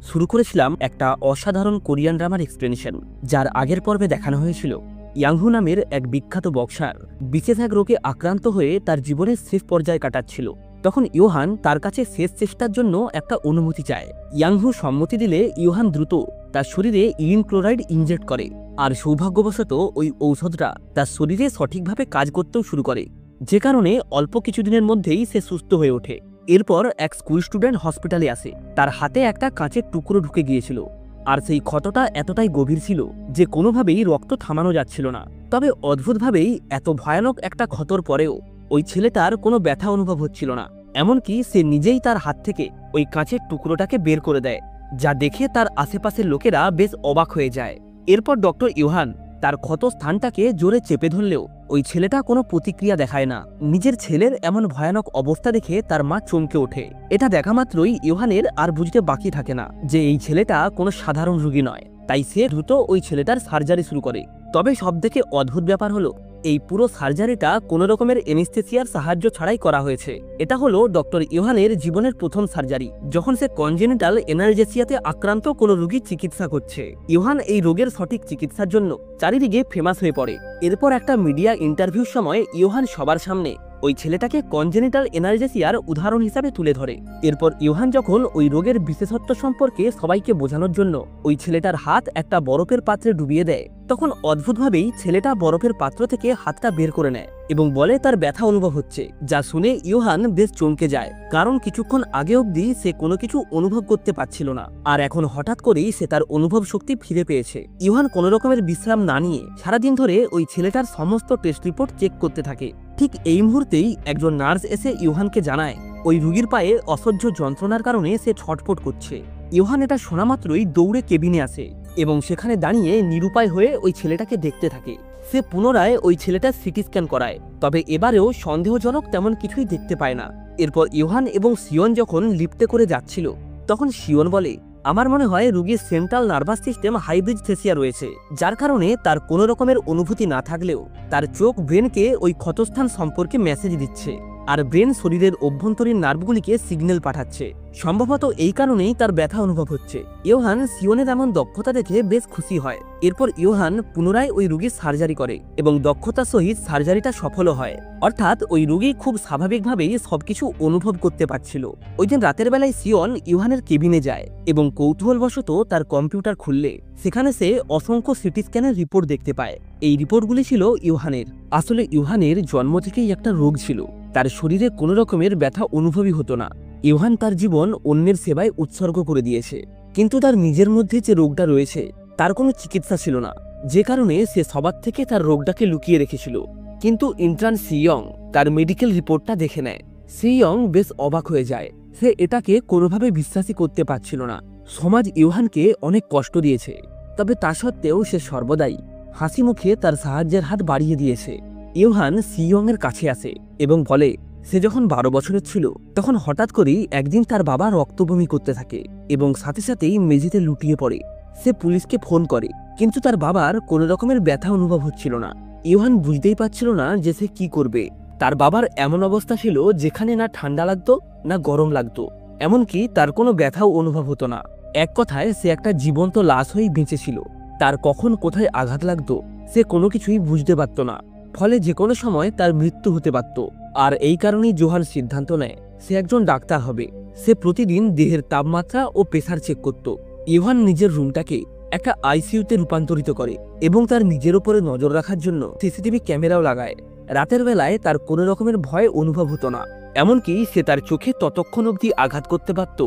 শুরু করেছিলাম একটা অসাধারণ কোরিয়ান ড্রামার এক্সপ্লেনেশন, যার আগের পর্বে দেখানো হয়েছিল ইয়াংহু নামের এক বিখ্যাত বক্সার বিশেষ এক রোগে আক্রান্ত হয়ে তার জীবনের শেষ পর্যায়ে কাটাচ্ছিল। তখন ইয়োহান তার কাছে শেষ চেষ্টার জন্য একটা অনুমতি চায়। ইয়াংহু সম্মতি দিলে ইয়োহান দ্রুত তার শরীরে ইরিন ক্লোরাইড ইনজেক্ট করে, আর সৌভাগ্যবশত ওই ঔষধটা তার শরীরে সঠিকভাবে কাজ করতেও শুরু করে, যে কারণে অল্প কিছুদিনের মধ্যেই সে সুস্থ হয়ে ওঠে। এরপর এক স্কুল স্টুডেন্ট হসপিটালে আসে। তার হাতে একটা কাঁচের টুকরো ঢুকে গিয়েছিল, আর সেই ক্ষতটা এতটাই গভীর ছিল যে কোনোভাবেই রক্ত থামানো যাচ্ছিল না। তবে অদ্ভুতভাবেই এত ভয়ানক একটা ক্ষতর পরেও ওই ছেলেটার কোনো ব্যথা অনুভব হচ্ছিল না। এমনকি সে নিজেই তার হাত থেকে ওই কাঁচের টুকরোটাকে বের করে দেয়, যা দেখে তার আশেপাশের লোকেরা বেশ অবাক হয়ে যায়। এরপর ডক্টর ইয়োহান তার ক্ষত স্থানটাকে জোরে চেপে ধরলেও ওই ছেলেটা কোনো প্রতিক্রিয়া দেখায় না। নিজের ছেলের এমন ভয়ানক অবস্থা দেখে তার মা চমকে ওঠে। এটা দেখা মাত্রই ইয়োহানের আর বুঝতে বাকি থাকে না যে এই ছেলেটা কোনো সাধারণ রোগী নয়, তাই সে দ্রুত ওই ছেলেটার সার্জারি শুরু করে। তবে সবথেকে অদ্ভুত ব্যাপার হলো এই পুরো সার্জারিটা কোনো রকমের এনেস্থেসিয়ার সাহায্য ছাড়াই করা হয়েছে। এটা হলো ডক্টর ইয়োহানের জীবনের প্রথম সার্জারি, যখন সে কনজেনিটাল এনারজেসিয়াতে আক্রান্ত কোনো রোগীর চিকিৎসা করছে। ইয়োহান এই রোগের সঠিক চিকিৎসার জন্য চারিদিকে ফেমাস হয়ে পড়ে। এরপর একটা মিডিয়া ইন্টারভিউর সময় ইয়োহান সবার সামনে ওই ছেলেটাকে কনজেনিটাল এনারজেসিয়ার উদাহরণ হিসাবে তুলে ধরে। এরপর ইয়োহান যখন ওই রোগের বিশেষত্ব সম্পর্কে সবাইকে বোঝানোর জন্য ওই ছেলেটার হাত একটা বরফের পাত্রে ডুবিয়ে দেয়, তখন অদ্ভুতভাবেই ছেলেটা বরফের পাত্র থেকে হাতটা বের করে নেয় এবং বলে তার ব্যথা অনুভব হচ্ছে, যা শুনে ইয়োহান বেশ চমকে যায়, কারণ কিছুক্ষণ আগে অবধি সে কোনো কিছু অনুভব করতে পারছিল না, আর এখন হঠাৎ করেই সে তার অনুভব শক্তি ফিরে পেয়েছে। ইয়োহান কোনো রকমের বিশ্রাম না নিয়ে সারাদিন ধরে ওই ছেলেটার সমস্ত টেস্ট রিপোর্ট চেক করতে থাকে। ঠিক এই মুহূর্তেই একজন নার্স এসে ইয়োহানকে জানায় ওই রোগীর পায়ে অসহ্য যন্ত্রণার কারণে সে ছটফট করছে। ইয়োহান এটা শোনা মাত্রই দৌড়ে কেবিনে আসে এবং সেখানে দাঁড়িয়ে নিরুপায় হয়ে ওই ছেলেটাকে দেখতে থাকে। সে পুনরায় ওই ছেলেটার সিটি স্ক্যান করায়, তবে এবারেও সন্দেহজনক তেমন কিছুই দেখতে পায় না। এরপর ইয়োহান এবং সিয়ন যখন লিফটে করে যাচ্ছিল, তখন সিয়ন বলে, আমার মনে হয় রোগীর সেন্ট্রাল নার্ভাস সিস্টেম হাইব্রিডথেসিয়া রয়েছে, যার কারণে তার কোনো রকমের অনুভূতি না থাকলেও তার চোখ ব্রেনকে ওই ক্ষতস্থান সম্পর্কে মেসেজ দিচ্ছে, আর ব্রেন শরীরের অভ্যন্তরীণ নার্ভগুলিকে সিগন্যাল পাঠাচ্ছে। সম্ভবত এই কারণেই তার ব্যথা অনুভব হচ্ছে। ইয়োহান সিয়নের এমন দক্ষতা দেখে বেশ খুশি হয়। এরপর ইয়োহান পুনরায় ওই রোগীর সার্জারি করে এবং দক্ষতার সহিত সার্জারিটা সফল হয়, অর্থাৎ ওই রোগী খুব স্বাভাবিকভাবেই সবকিছু অনুভব করতে পারছিল। ওই দিন রাতের বেলায় সিয়ন ইয়োহানের কেবিনে যায় এবং কৌতূহলবশত তার কম্পিউটার খুললে সেখানে সে অসংখ্য সিটি স্ক্যানের রিপোর্ট দেখতে পায়। এই রিপোর্টগুলি ছিল ইয়োহানের। আসলে ইয়োহানের জন্ম থেকেই একটা রোগ ছিল, তার শরীরে কোনো রকমের ব্যথা অনুভবই হতো না। ইয়োহান তার জীবন অন্যের সেবায় উৎসর্গ করে দিয়েছে, কিন্তু তার নিজের মধ্যে যে রোগটা রয়েছে তার কোনো চিকিৎসা ছিল না, যে কারণে সে সবার থেকে তার রোগটাকে লুকিয়ে রেখেছিল। কিন্তু ইন্টার্ন সিয়ং তার মেডিকেল রিপোর্টটা দেখে নেয়। সিয়ং বেশ অবাক হয়ে যায়, সে এটাকে কোনোভাবে বিশ্বাসই করতে পারছিল না। সমাজ ইয়োহানকে অনেক কষ্ট দিয়েছে, তবে তা সত্ত্বেও সে সর্বদাই হাসি মুখে তার সাহায্যের হাত বাড়িয়ে দিয়েছে। ইয়োহান সিয়ং এর কাছে আসে এবং বলে সে যখন 12 বছরের ছিল তখন হঠাৎ করেই একদিন তার বাবা রক্তবমি করতে থাকে এবং সাথে সাথেই মেঝেতে লুটিয়ে পড়ে। সে পুলিশকে ফোন করে, কিন্তু তার বাবার কোনো রকমের ব্যথা অনুভব হচ্ছিল না। ইয়োহান বুঝতেই পারছিল না যে সে কি করবে। তার বাবার এমন অবস্থা ছিল যেখানে না ঠান্ডা লাগতো না গরম লাগতো, এমনকি তার কোনো ব্যথাও অনুভব হতো না। এক কথায় সে একটা জীবন্ত লাশ হয়েই বেঁচেছিল। তার কখন কোথায় আঘাত লাগতো সে কোনো কিছুই বুঝতে পারত না, ফলে যে কোনো সময় তার মৃত্যু হতে পারত। আর এই কারণেই জোহান সিদ্ধান্ত নেয় সে একজন ডাক্তার হবে। সে প্রতিদিন দেহের তাপমাত্রা ও প্রেসার চেক করত। ইয়োহান নিজের রুমটাকে একটা আইসিইউতে রূপান্তরিত করে এবং তার নিজের উপরে নজর রাখার জন্য সিসিটিভি ক্যামেরাও লাগায়। রাতের বেলায় তার কোনো রকমের ভয় অনুভব হতো না, এমনকি সে তার চোখে ততক্ষণ অবধি আঘাত করতে পারত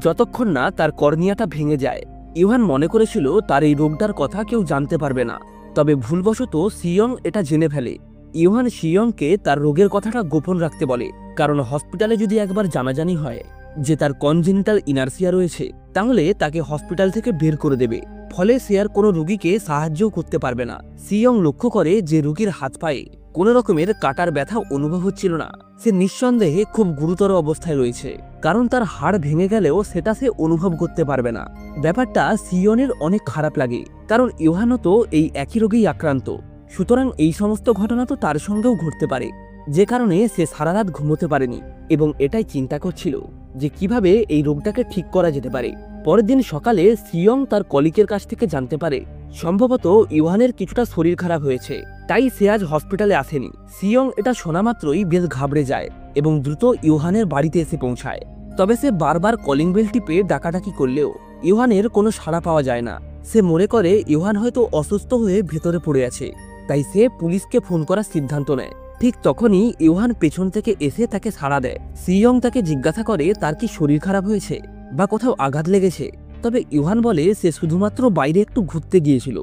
যতক্ষণ না তার কর্নিয়াটা ভেঙে যায়। ইয়োহান মনে করেছিল তার এই রোগটার কথা কেউ জানতে পারবে না, তবে ভুলবশত সিয়ং এটা জেনে ফেলে। ইয়োহান সিয়ংকে তার রোগের কথাটা গোপন রাখতে বলে, কারণ হসপিটালে যদি একবার জানাজানি হয় যে তার কনজেনিটাল ইনার্সিয়া রয়েছে, তাহলে তাকে হসপিটাল থেকে বের করে দেবে, ফলে সে আর কোনো রোগীকে সাহায্যও করতে পারবে না। সিয়ং লক্ষ্য করে যে রোগীর হাত পায়ে কোনো রকমের কাটার ব্যথা অনুভব হচ্ছিল না, সে নিঃসন্দেহে খুব গুরুতর অবস্থায় রয়েছে, কারণ তার হাড় ভেঙে গেলেও সেটা সে অনুভব করতে পারবে না। ব্যাপারটা সিয়নের অনেক খারাপ লাগে, কারণ ইয়োহানও তো এই একই রোগেই আক্রান্ত, সুতরাং এই সমস্ত ঘটনা তো তার সঙ্গেও ঘটতে পারে, যে কারণে সে সারা রাত ঘুমোতে পারেনি এবং এটাই চিন্তা করছিল যে কিভাবে এই রোগটাকে ঠিক করা যেতে পারে। পরের দিন সকালে সিয়ং তার কলিগের কাছ থেকে জানতে পারে সম্ভবত ইউহানের কিছুটা শরীর খারাপ হয়েছে, তাই সে আজ হসপিটালে আসেনি। সিয়ং এটা শোনা মাত্রই বেশ ঘাবড়ে যায় এবং দ্রুত ইউহানের বাড়িতে এসে পৌঁছায়। তবে সে বারবার কলিং বেল টিপে ডাকাডাকি করলেও ইউহানের কোনো সাড়া পাওয়া যায় না। সে মনে করে ইউহান হয়তো অসুস্থ হয়ে ভেতরে পড়ে আছে, তাই সে পুলিশকে ফোন করার সিদ্ধান্ত নেয়। ঠিক তখনই ইউহান পেছন থেকে এসে তাকে সাড়া দেয়। সিয়ং তাকে জিজ্ঞাসা করে তার কি শরীর খারাপ হয়েছে বা কোথাও আঘাত লেগেছে। তবে ইউহান বলে সে শুধুমাত্র বাইরে একটু ঘুরতে গিয়েছিল।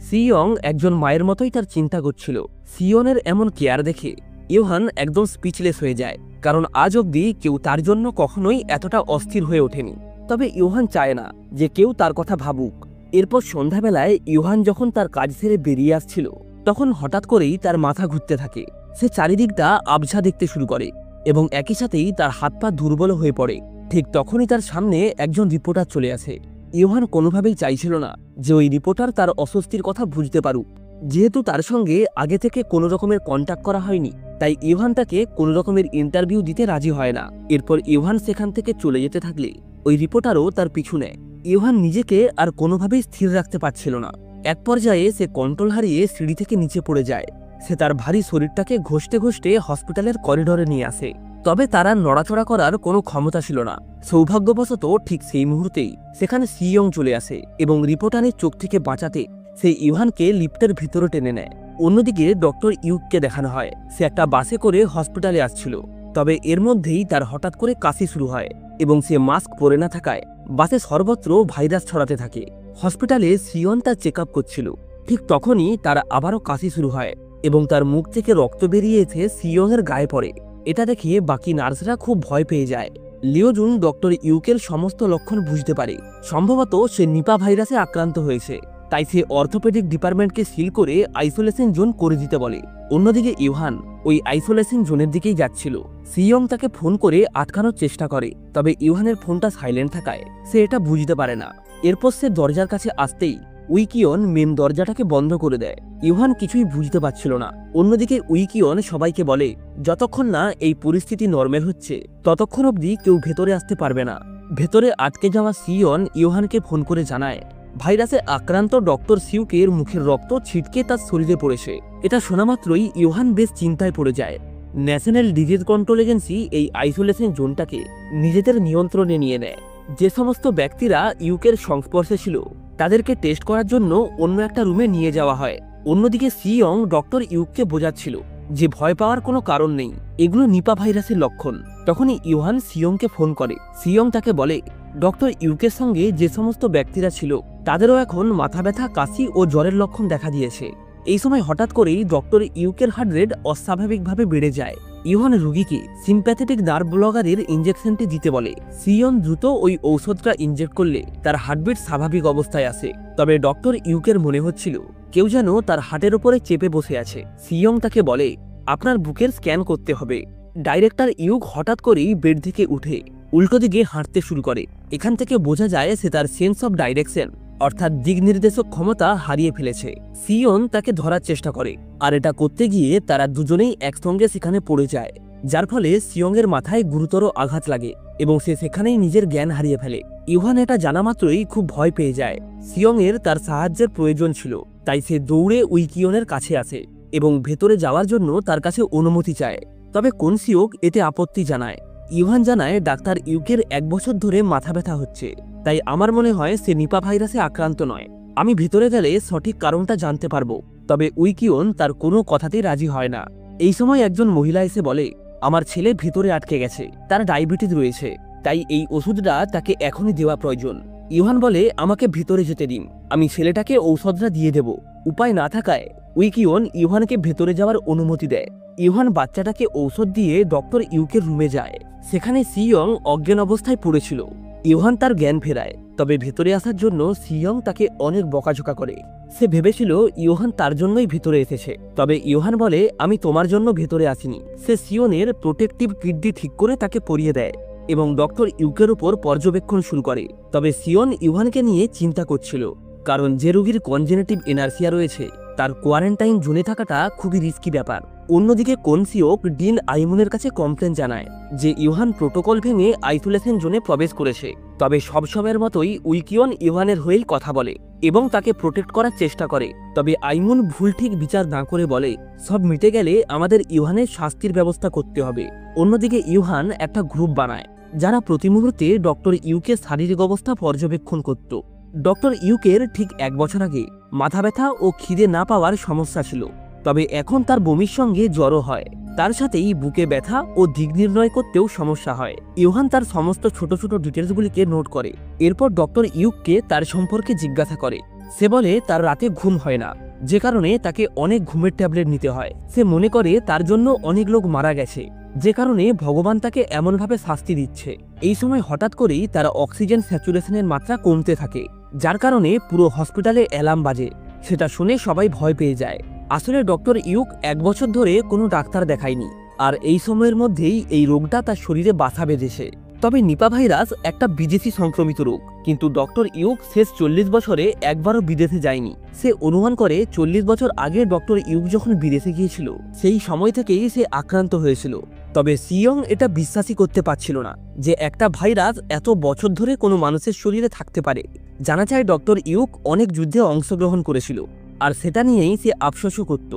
সিয়ং একজন মায়ের মতোই তার চিন্তা করছিল। সিয়নের এমন কেয়ার দেখে ইউহান একদম স্পিচলেস হয়ে যায়, কারণ আজ অবধি কেউ তার জন্য কখনোই এতটা অস্থির হয়ে ওঠেনি। তবে ইউহান চায় না যে কেউ তার কথা ভাবুক। এরপর সন্ধ্যাবেলায় ইউহান যখন তার কাজ সেরে বেরিয়ে আসছিল, তখন হঠাৎ করেই তার মাথা ঘুরতে থাকে। সে চারিদিকটা আবঝা দেখতে শুরু করে এবং একই সাথেই তার হাত পা দুর্বল হয়ে পড়ে। ঠিক তখনই তার সামনে একজন রিপোর্টার চলে আসে। ইউহান কোনোভাবেই চাইছিল না যে ওই রিপোর্টার তার অস্বস্তির কথা বুঝতে পারুক। যেহেতু তার সঙ্গে আগে থেকে কোনো রকমের কন্ট্যাক্ট করা হয়নি, তাই ইউহান তাকে কোনো রকমের ইন্টারভিউ দিতে রাজি হয় না। এরপর ইউহান সেখান থেকে চলে যেতে থাকলে ওই রিপোর্টারও তার পিছু নেয়। ইউহান নিজেকে আর কোনোভাবেই স্থির রাখতে পারছিল না। এক পর্যায়ে সে কন্ট্রোল হারিয়ে সিঁড়ি থেকে নিচে পড়ে যায়। সে তার ভারী শরীরটাকে ঘষতে ঘষতে হসপিটালের করিডোরে নিয়ে আসে। তবে তারা নড়াচড়া করার কোনো ক্ষমতা ছিল না। সৌভাগ্যবশত ঠিক সেই মুহূর্তেই সেখানে সিয়ং চলে আসে এবং রিপোর্টারের চোখ থেকে বাঁচাতে সে ইউহানকে লিফটের ভিতরে টেনে নেয়। অন্যদিকে ডক্টর ইউককে দেখানো হয় সে একটা বাসে করে হসপিটালে আসছিল। তবে এর মধ্যেই তার হঠাৎ করে কাশি শুরু হয় এবং সে মাস্ক পরে না থাকায় বাসে সর্বত্র ভাইরাস ছড়াতে থাকে। হসপিটালে সিয়ন তার চেক আপ করছিল। ঠিক তখনই তার আবারও কাশি শুরু হয় এবং তার মুখ থেকে রক্ত বেরিয়ে এসে সিয়ংয়ের গায়ে পড়ে। এটা দেখে বাকি নার্সরা খুব ভয় পেয়ে যায়। লিওজুন ডক্টর ইউকের সমস্ত লক্ষণ বুঝতে পারে। সম্ভবত সে নিপা ভাইরাসে আক্রান্ত হয়েছে, তাই সে অর্থোপেডিক ডিপার্টমেন্টকে সিল করে আইসোলেশন জোন করে দিতে বলে। অন্যদিকে ইউহান ওই আইসোলেশন জোনের দিকেই যাচ্ছিল। সিয়ং তাকে ফোন করে আটকানোর চেষ্টা করে, তবে ইউহানের ফোনটা সাইলেন্ট থাকায় সে এটা বুঝতে পারে না। এরপর সে দরজার কাছে আসতেই উইকিয়ন মেন দরজাটাকে বন্ধ করে দেয়। ইউহান কিছুই বুঝতে পারছিল না। অন্যদিকে উইকিয়ন সবাইকে বলে যতক্ষণ না এই পরিস্থিতি নর্মাল হচ্ছে ততক্ষণ অবধি কেউ ভেতরে আসতে পারবে না। ভেতরে আটকে যাওয়া সিয়ন ইউহানকে ফোন করে জানায় ভাইরাসে আক্রান্ত ডক্টর সিউকের মুখের রক্ত ছিটকে তার শরীরে পড়েছে। এটা শোনা মাত্রই ইউহান বেশ চিন্তায় পড়ে যায়। ন্যাশনাল ডিজিজ কন্ট্রোল এজেন্সি এই আইসোলেশন জোনটাকে নিজেদের নিয়ন্ত্রণে নিয়ে নেয়। যে সমস্ত ব্যক্তিরা ইউকের সংস্পর্শে ছিল তাদেরকে টেস্ট করার জন্য অন্য একটা রুমে নিয়ে যাওয়া হয়। অন্যদিকে সিয়ং ডক্টর ইউককে বোঝাচ্ছিল যে ভয় পাওয়ার কোনো কারণ নেই, এগুলো নিপা ভাইরাসের লক্ষণ। তখনই ইউহান সিয়ংকে ফোন করে। সিয়ং তাকে বলে ডক্টর ইউকের সঙ্গে যে সমস্ত ব্যক্তিরা ছিল তাদেরও এখন মাথা ব্যথা, কাশি ও জ্বরের লক্ষণ দেখা দিয়েছে। এই সময় হঠাৎ করেই ডক্টর ইউকের হার্ট রেট অস্বাভাবিকভাবে বেড়ে যায়। ইউহান রোগীকে সিম্প্যাথেটিক নার্ভ ব্লকারের ইঞ্জেকশনটি দিতে বলে। সিয়ন দ্রুত ওই ঔষধটা ইনজেক্ট করলে তার হার্টবিট স্বাভাবিক অবস্থায় আসে। তবে ডক্টর ইউকের মনে হচ্ছিল কেউ যেন তার হার্টের উপরে চেপে বসে আছে। সিয়ং তাকে বলে আপনার বুকের স্ক্যান করতে হবে। ডাইরেক্টর ইউক হঠাৎ করেই বেড থেকে উঠে উল্টো দিকে হাঁটতে শুরু করে। এখান থেকে বোঝা যায় সে তার সেন্স অফ ডাইরেকশন অর্থাৎ দিক নির্দেশক ক্ষমতা হারিয়ে ফেলেছে। সিয়ন তাকে ধরার চেষ্টা করে, আর এটা করতে গিয়ে তারা দুজনেই একসঙ্গে সেখানে পড়ে যায়, যার ফলে সিয়ংয়ের মাথায় গুরুতর আঘাত লাগে এবং সে সেখানেই নিজের জ্ঞান হারিয়ে ফেলে। ইউহান এটা জানা মাত্রই খুব ভয় পেয়ে যায়। সিয়ংয়ের তার সাহায্যের প্রয়োজন ছিল, তাই সে দৌড়ে উইকিয়নের কাছে আসে এবং ভেতরে যাওয়ার জন্য তার কাছে অনুমতি চায়। তবে কোনসিওক এতে আপত্তি জানায়। ইউহান জানায় ডাক্তার ইউকের 1 বছর ধরে মাথা ব্যথা হচ্ছে, তাই আমার মনে হয় সে নিপা ভাইরাসে আক্রান্ত নয়। আমি ভিতরে গেলে সঠিক কারণটা জানতে পারবো। তবে উইকিয়ন তার কোনো কথাতেই রাজি হয় না। এই সময় একজন মহিলা এসে বলে আমার ছেলে ভিতরে আটকে গেছে, তার ডায়াবেটিস রয়েছে, তাই এই ওষুধটা তাকে এখনই দেওয়া প্রয়োজন। ইউহান বলে আমাকে ভিতরে যেতে দিন, আমি ছেলেটাকে ঔষধটা দিয়ে দেব। উপায় না থাকায় উইকিয়ন ইউহানকে ভেতরে যাওয়ার অনুমতি দেয়। ইউহান বাচ্চাটাকে ঔষধ দিয়ে ডক্টর ইউকের রুমে যায়। সেখানে সিয়ং অজ্ঞান অবস্থায় পড়েছিল। ইউহান তার জ্ঞান ফেরায়, তবে ভেতরে আসার জন্য সিয়ং তাকে অনেক বকাঝোকা করে। সে ভেবেছিল ইউহান তার জন্যই ভেতরে এসেছে, তবে ইউহান বলে আমি তোমার জন্য ভেতরে আসিনি। সে সিয়নের প্রোটেক্টিভ কিডনি ঠিক করে তাকে পরিয়ে দেয় এবং ডক্টর ইউকের উপর পর্যবেক্ষণ শুরু করে। তবে সিয়ন ইউহানকে নিয়ে চিন্তা করছিল, কারণ যে রোগীর কনজেনেটিভ এনার্সিয়া রয়েছে তার কোয়ারেন্টাইন জোনে থাকাটা খুবই রিস্কি ব্যাপার। অন্যদিকে কোনসিওক ডিন আইমুনের কাছে কমপ্লেন জানায় যে ইউহান প্রোটোকল ভেঙে আইসোলেশন জোনে প্রবেশ করেছে তবে সবসময়ের মতোই উইকিয়ন ইভানের হয়েই কথা বলে এবং তাকে প্রোটেক্ট করার চেষ্টা করে। তবে আইমুন ভুল ঠিক বিচার না করে বলে, সব মিটে গেলে আমাদের ইভানের শাস্তির ব্যবস্থা করতে হবে। অন্যদিকে ইভান একটা গ্রুপ বানায় যারা প্রতি মুহূর্তে ডক্টর ইউকে শারীরিক অবস্থা পর্যবেক্ষণ করত। ডক্টর ইউকের ঠিক 1 বছর আগে মাথা ব্যথা ও খিদে না পাওয়ার সমস্যা ছিল, তবে এখন তার বমির সঙ্গে জ্বরও হয়। তার সাথেই বুকে ব্যথা ও দিক নির্ণয় করতেও সমস্যা হয়। ইভান তার সমস্ত ছোট ছোট ডিটেলসগুলিকে নোট করে। এরপর ডক্টর ইউককে তার সম্পর্কে জিজ্ঞাসা করে। সে বলে তার রাতে ঘুম হয় না, যে কারণে তাকে অনেক ঘুমের ট্যাবলেট নিতে হয়। সে মনে করে তার জন্য অনেক লোক মারা গেছে, যে কারণে ভগবান তাকে এমনভাবে শাস্তি দিচ্ছে। এই সময় হঠাৎ করেই তার অক্সিজেন স্যাচুরেশনের মাত্রা কমতে থাকে, যার কারণে পুরো হসপিটালে অ্যালার্ম বাজে। সেটা শুনে সবাই ভয় পেয়ে যায়। আসলে ডক্টর ইউক 1 বছর ধরে কোনো ডাক্তার দেখায়নি, আর এই সময়ের মধ্যেই এই রোগটা তার শরীরে বাসা বেঁধেছে। তবে নিপা ভাইরাস একটা বিদেশি সংক্রমিত রোগ, কিন্তু ডক্টর ইউক শেষ 40 বছরে একবারও বিদেশে যায়নি। সে অনুমান করে 40 বছর আগে ডক্টর ইউক যখন বিদেশে গিয়েছিল সেই সময় থেকেই সে আক্রান্ত হয়েছিল। তবে সিয়ং এটা বিশ্বাসই করতে পারছিল না যে একটা ভাইরাস এত বছর ধরে কোনো মানুষের শরীরে থাকতে পারে। জানা যায় ডক্টর ইউক অনেক যুদ্ধে অংশগ্রহণ করেছিল, আর সেটা নিয়েই সে আফসোসও করত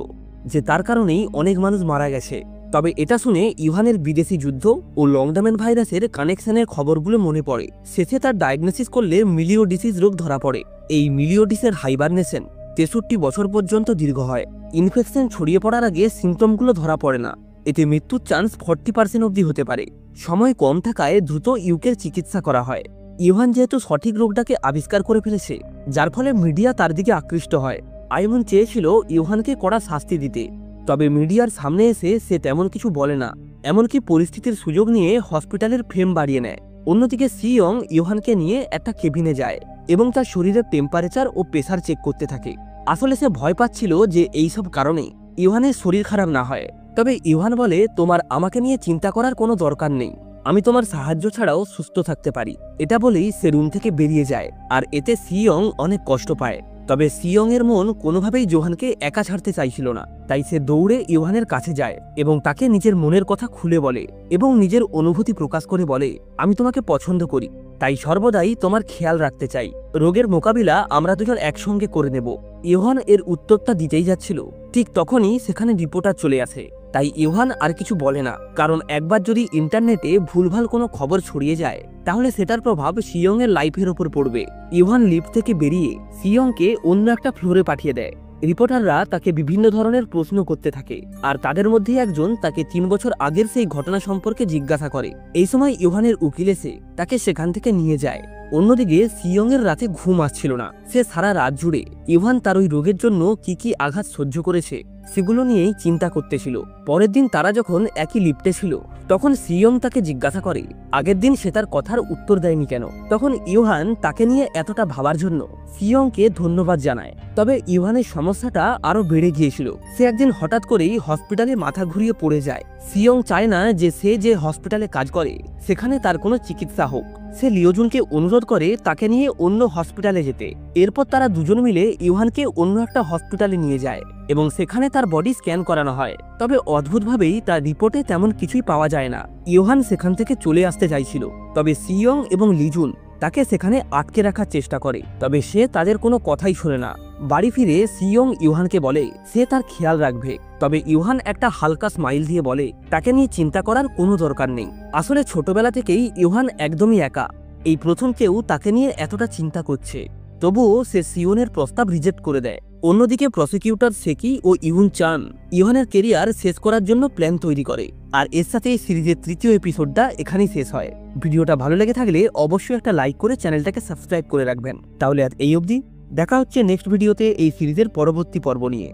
যে তার কারণেই অনেক মানুষ মারা গেছে। তবে এটা শুনে ইভানের বিদেশি যুদ্ধ ও লংডামেন ভাইরাসের কানেকশনের খবরগুলো মনে পড়ে। শেষে তার ডায়াগনোসিস করলে মিলিওডিসিস রোগ ধরা পড়ে। এই মিলিওডিসের হাইবারনেশন 63 বছর পর্যন্ত দীর্ঘ হয়। ইনফেকশন ছড়িয়ে পড়ার আগে সিমটমগুলো ধরা পড়ে না। এতে মৃত্যুর চান্স 40% অবধি হতে পারে। সময় কম থাকায় দ্রুত ইউকের চিকিৎসা করা হয়। ইভান যেহেতু সঠিক রোগটাকে আবিষ্কার করে ফেলেছে, যার ফলে মিডিয়া তার দিকে আকৃষ্ট হয়। আইমন চেয়েছিল ইভানকে কড়া শাস্তি দিতে, তবে মিডিয়ার সামনে এসে সে তেমন কিছু বলে না, এমনকি পরিস্থিতির সুযোগ নিয়ে হসপিটালের ফেম বাড়িয়ে নেয়। অন্যদিকে সিয়ং ইভানকে নিয়ে একটা কেবিনে যায় এবং তার শরীরের টেম্পারেচার ও প্রেসার চেক করতে থাকে। আসলে সে ভয় পাচ্ছিল যে এইসব কারণে ইভানের শরীর খারাপ না হয়। তবে ইভান বলে, তোমার আমাকে নিয়ে চিন্তা করার কোনো দরকার নেই, আমি তোমার সাহায্য ছাড়াও সুস্থ থাকতে পারি। এটা বলেই সে রুম থেকে বেরিয়ে যায়, আর এতে সিয়ং অনেক কষ্ট পায়। তবে সিয়ং এর মন কোনোভাবেই জোহানকে একা ছাড়তে চাইছিল না, তাই সে দৌড়ে ইভানের কাছে যায় এবং তাকে নিজের মনের কথা খুলে বলে এবং নিজের অনুভূতি প্রকাশ করে বলে, আমি তোমাকে পছন্দ করি, তাই সর্বদাই তোমার খেয়াল রাখতে চাই। রোগের মোকাবিলা আমরা দুজন একসঙ্গে করে নেব। ইভান এর উত্তরটা দিতেই যাচ্ছিল, ঠিক তখনই সেখানে রিপোর্টার চলে আসে। তাই ইভান আর কিছু বলে না, কারণ একবার যদি ইন্টারনেটে ভুলভাল কোনো খবর ছড়িয়ে যায় তাহলে সেটার প্রভাব সিয়ং এর লাইফের ওপর পড়বে। ইভান লিফট থেকে বেরিয়ে সিয়ংকে অন্য একটা ফ্লোরে পাঠিয়ে দেয়। রিপোর্টাররা তাকে বিভিন্ন ধরনের প্রশ্ন করতে থাকে, আর তাদের মধ্যে একজন তাকে 3 বছর আগের সেই ঘটনা সম্পর্কে জিজ্ঞাসা করে। এই সময় ইভানের উকিল এসে তাকে সেখান থেকে নিয়ে যায়। অন্যদিকে সিয়ং এর রাতে ঘুম আসছিল না। সে সারা রাত জুড়ে ইভান তার ওই রোগের জন্য কি কি আঘাত সহ্য করেছে সেগুলো নিয়েই চিন্তা করতেছিল। পরের দিন তারা যখন একই লিফটে ছিল তখন সিয়ং তাকে জিজ্ঞাসা করে আগের দিন সে তার কথার উত্তর দেয়নি কেন। তখন ইভান তাকে নিয়ে এতটা ভাবার জন্য সিয়ংকে ধন্যবাদ জানায়। তবে ইভানের সমস্যাটা আরো বেড়ে গিয়েছিল। সে একদিন হঠাৎ করেই হসপিটালে মাথা ঘুরিয়ে পড়ে যায়। সিয়ং চায় না যে সে যে হসপিটালে কাজ করে সেখানে তার কোনো চিকিৎসা হোক। সে লিওজুনকে অনুরোধ করে তাকে নিয়ে অন্য হসপিটালে যেতে। এরপর তারা দুজন মিলে ইভানকে অন্য একটা হসপিটালে নিয়ে যায় এবং সেখানে তার বডি স্ক্যান করানো হয়। তবে অদ্ভুতভাবেই তার রিপোর্টে তেমন কিছুই পাওয়া যায় না। ইভান সেখান থেকে চলে আসতে চাইছিল, তবে সিয়ং এবং লিজুন তাকে সেখানে আটকে রাখার চেষ্টা করে, তবে সে তাদের কোনো কথাই শোনে না। বাড়ি ফিরে সিয়ং ইভানকে বলে সে তার খেয়াল রাখবে, তবে ইভান একটা হালকা স্মাইল দিয়ে বলে তাকে নিয়ে চিন্তা করার কোনো দরকার নেই। আসলে ছোটবেলা থেকেই ইভান একদমই একা, এই প্রথম কেউ তাকে নিয়ে এতটা চিন্তা করছে। তবুও সে সিয়নের প্রস্তাব রিজেক্ট করে দেয়। অন্যদিকে প্রসিকিউটর সেকি ও ইউন চান ইভানের কেরিয়ার শেষ করার জন্য প্ল্যান তৈরি করে। আর এর সাথে এই সিরিজের 3য় এপিসোডটা এখানেই শেষ হয়। ভিডিওটা ভালো লেগে থাকলে অবশ্যই একটা লাইক করে চ্যানেলটাকে সাবস্ক্রাইব করে রাখবেন। তাহলে আজ এই অবধি, দেখা হচ্ছে নেক্সট ভিডিওতে এই সিরিজের পরবর্তী পর্ব নিয়ে।